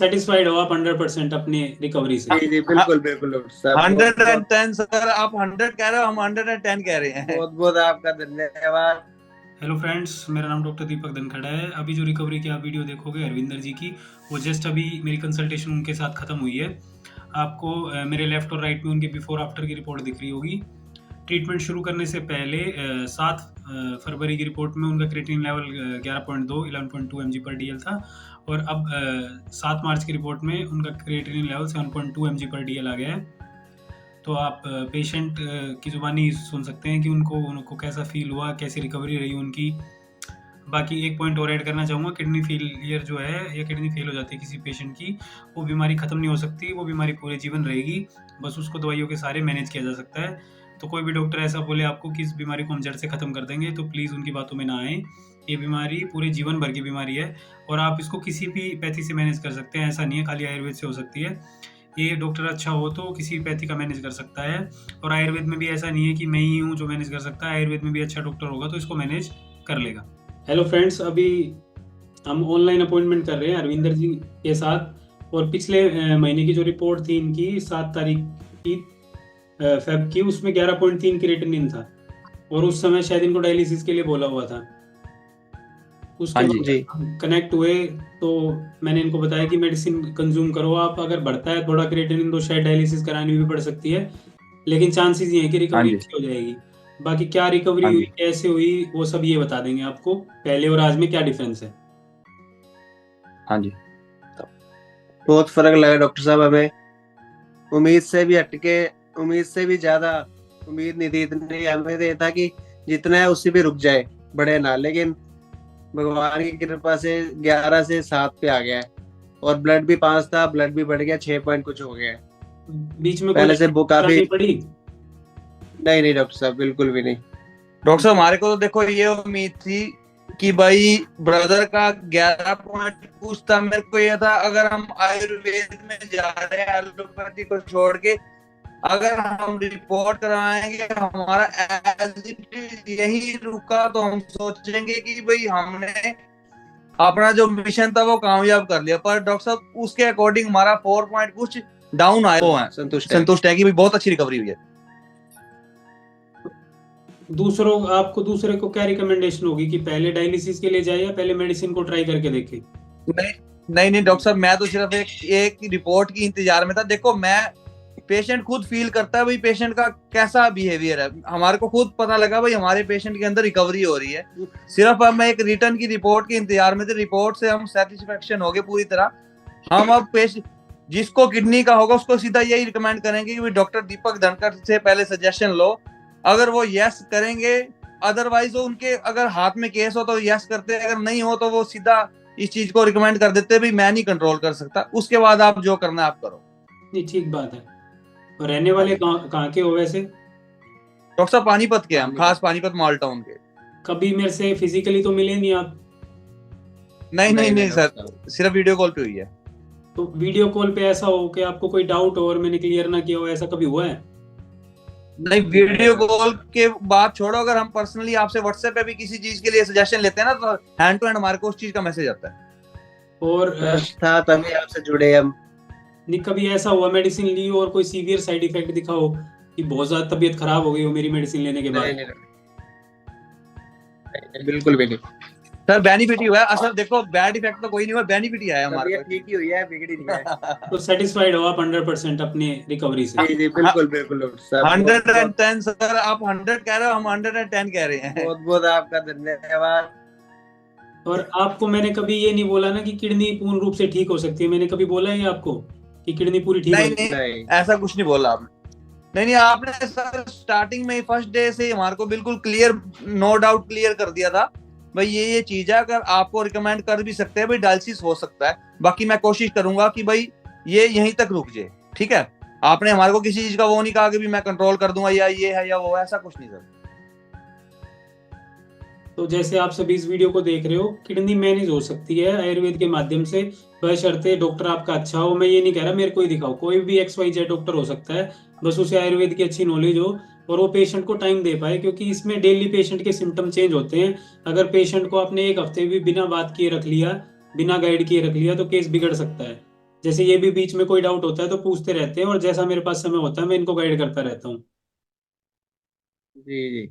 Satisfied हो आप 100% अपनी रिकवरी से? जी जी बिल्कुल बिल्कुल डॉक्टर साहब, 110 सर, आप 100 कह रहे हो, हम 110 कह रहे हैं। बहुत बहुत आपका धन्यवाद। हेलो फ्रेंड्स, मेरा नाम डॉक्टर दीपक धनखड़ा है। अभी जो रिकवरी की आप वीडियो देखोगे अरविंदर जी की, वो जस्ट अभी मेरी कंसल्टेशन उनके साथ ख़त्म हुई है। आपको मेरे लेफ्ट और राइट में उनके बिफोर आफ्टर की रिपोर्ट दिख रही होगी। ट्रीटमेंट शुरू करने से पहले 7 फरवरी की रिपोर्ट में उनका क्रिएटिनिन लेवल 11.2 11.2 mg/dl था, और अब 7 मार्च की रिपोर्ट में उनका क्रिएटिनिन लेवल 7.2 mg/dl आ गया है। तो आप पेशेंट की ज़ुबानी सुन सकते हैं कि उनको कैसा फील हुआ, कैसी रिकवरी रही उनकी। बाकी एक पॉइंट और ऐड करना चाहूँगा, किडनी फेलियर जो है या किडनी फेल हो जाती है किसी पेशेंट की, वो बीमारी ख़त्म नहीं हो सकती, वो बीमारी पूरे जीवन रहेगी। बस उसको दवाइयों के सहारे मैनेज किया जा सकता है। तो कोई भी डॉक्टर ऐसा बोले आपको कि इस बीमारी को हम जड़ से ख़त्म कर देंगे, तो प्लीज़ उनकी बातों में ना आएँ। ये बीमारी पूरे जीवन भर की बीमारी है, और आप इसको किसी भी पैथी से मैनेज कर सकते हैं। ऐसा नहीं है खाली आयुर्वेद से हो सकती है। ये डॉक्टर अच्छा हो तो किसी पैथी का मैनेज कर सकता है, और आयुर्वेद में भी ऐसा नहीं है कि मैं ही हूँ जो मैनेज कर सकता है। आयुर्वेद में भी अच्छा डॉक्टर होगा तो इसको मैनेज कर लेगा। हेलो फ्रेंड्स, अभी हम ऑनलाइन अपॉइंटमेंट कर रहे हैं अरविंदर जी के साथ, और पिछले महीने की जो रिपोर्ट थी इनकी 7 तारीख की फेब की, उसमें 11.3 क्रिएटिनिन था, और उस समय शायद इनको डायलिसिस के लिए बोला हुआ था। उसके बाद कनेक्ट हुए तो मैंने इनको बताया कि मेडिसिन कंज्यूम करो आप, अगर बढ़ता है थोड़ा क्रिएटिनिन तो शायद डायलिसिस करानी भी पड़ सकती है, लेकिन चांसेस ये है कि रिकवरी अच्छी हो जाएगी। बाकी क्या रिकवरी हुई, कैसे हुई, वो सब ये बता देंगे आपको, पहले और आज में क्या डिफरेंस है। हाँ जी, बहुत फर्क लगा डॉक्टर साहब हमें। उम्मीद से भी हटके, उम्मीद से भी ज्यादा उम्मीद नहीं थी इतनी। हमें तो ये था कि जितना है उससे भी रुक जाए, बढ़े ना, लेकिन भगवान की कृपा से 11 से 7 पे आ गया है, और ब्लड भी 5 था, ब्लड भी बढ़ गया 6 पॉइंट कुछ हो गया है। बीच में पहले से वो काफी पड़ी? नहीं डॉक्टर साहब, बिल्कुल भी नहीं। डॉक्टर साहब, हमारे को तो देखो ये उम्मीद थी कि भाई ब्रदर का 11 पॉइंट कुछ था। मेरे को ये था अगर हम आयुर्वेद में जा रहे हैं, एलोपैथी को छोड़ के, अगर हम रिपोर्ट कराएंगे हमारा एज इट इज यही रुका तो हम सोचेंगे कि भाई हमने अपना जो मिशन था वो कामयाब कर लिया। पर डॉक्टर साहब उसके अकॉर्डिंग हमारा 4 पॉइंट कुछ डाउन आया। वो है संतुष्ट है कि भाई बहुत अच्छी रिकवरी हुई है। आपको दूसरे को क्या रिकमेंडेशन होगी कि पहले डायलिसिस के लिए जाए या पहले मेडिसिन को ट्राई करके देखे? नहीं डॉक्टर साहब, मैं तो सिर्फ एक रिपोर्ट की इंतजार में था। देखो, मैं पेशेंट खुद फील करता है भाई पेशेंट का कैसा बिहेवियर है। हमारे को खुद पता लगा भाई हमारे पेशेंट के अंदर रिकवरी हो रही है। सिर्फ अब मैं एक रिटर्न की रिपोर्ट के इंतजार में थे। रिपोर्ट से हम सेटिस्फेक्शन हो गए पूरी तरह। हम अब पेशेंट जिसको किडनी का होगा उसको सीधा यही रिकमेंड करेंगे कि डॉक्टर दीपक धनखड़ से पहले सजेशन लो। अगर वो यस करेंगे, अदरवाइज वो उनके अगर हाथ में केस हो तो यस करते, अगर नहीं हो तो वो सीधा इस चीज को रिकमेंड कर देते भाई मैं नहीं कंट्रोल कर सकता, उसके बाद आप जो करना है आप करो। नहीं, ठीक बात है। और रहने वाले कहाँ के हो वैसे? डॉक्टर साहब पानीपत के, हम खास पानीपत मॉल टाउन के। कभी मेरे से फिजिकली तो मिले नहीं आप? नहीं सर, सिर्फ वीडियो कॉल पे हुई है। तो वीडियो कॉल पे ऐसा हो कि आपको कोई डाउट हो और मैंने क्लियर ना किया हो, ऐसा कभी हुआ है? नहीं, वीडियो कॉल के बात छोड़ो, अगर हम पर्सनली आपसे व्हाट्सएप पे भी किसी चीज के लिए सजेशन लेते हैं ना, तो हैंड टू हैंड हमारे को उस चीज का मैसेज आता है। और था तभी आपसे जुड़े हम। नहीं, कभी ऐसा हुआ मेडिसिन ली और कोई सीवियर साइड इफेक्ट दिखा हो कि बहुत ज्यादा तबीयत खराब हो गई हो मेरी मेडिसिन लेने के बाद? नहीं, बिल्कुल भी नहीं सर। बेनिफिट ही हुआ है असल। देखो, बैड इफेक्ट तो कोई नहीं हुआ, बेनिफिट ही आया हमारे को। ठीक ही हुई है, बिगड़ी नहीं है। तो सेटिस्फाइड हो आप 100% अपनी रिकवरी से? जी बिल्कुल बिल्कुल 110 सर, आप 100 कह रहे हो, हम 110 कह रहे हैं। बहुत बहुत आपका धन्यवाद। और आपको मैंने कभी ये नहीं बोला ना कि किडनी पूर्ण रूप से ठीक हो सकती है? मैंने कभी बोला है आपको कि किडनी पूरी ठीक हो सकती है? नहीं, ऐसा कुछ नहीं बोला आपने। नहीं, आपने सर स्टार्टिंग में फर्स्ट डे से हमारे को बिल्कुल क्लियर, नो डाउट क्लियर कर दिया था भाई ये चीज है। अगर आपको रिकमेंड कर भी सकते हैं भाई डायलिसिस हो सकता है, बाकी मैं कोशिश करूंगा कि भाई ये यहीं तक रुक जाए, ठीक है। आपने हमारे को किसी चीज का वो नहीं कहा कि भी मैं कंट्रोल कर दूंगा या ये है या वो, ऐसा कुछ नहीं सर। तो जैसे आप सभी इस वीडियो को देख रहे हो, किडनी मैनेज हो सकती है आयुर्वेद के माध्यम से, बशर्ते डॉक्टर आपका अच्छा हो। मैं ये नहीं कह रहा मेरे को ही दिखाओ, कोई भी XYZ डॉक्टर हो सकता है, बस उसे आयुर्वेद की अच्छी नॉलेज हो और वो पेशेंट को टाइम दे पाए, क्योंकि इसमें डेली पेशेंट के सिम्टम चेंज होते हैं। अगर पेशेंट को आपने एक हफ्ते भी बिना बात किए रख लिया, बिना गाइड किए रख लिया, तो केस बिगड़ सकता है। जैसे ये भी बीच में कोई डाउट होता है तो पूछते रहते हैं, और जैसा मेरे पास समय होता है मैं इनको गाइड करता रहता हूँ। जी जी।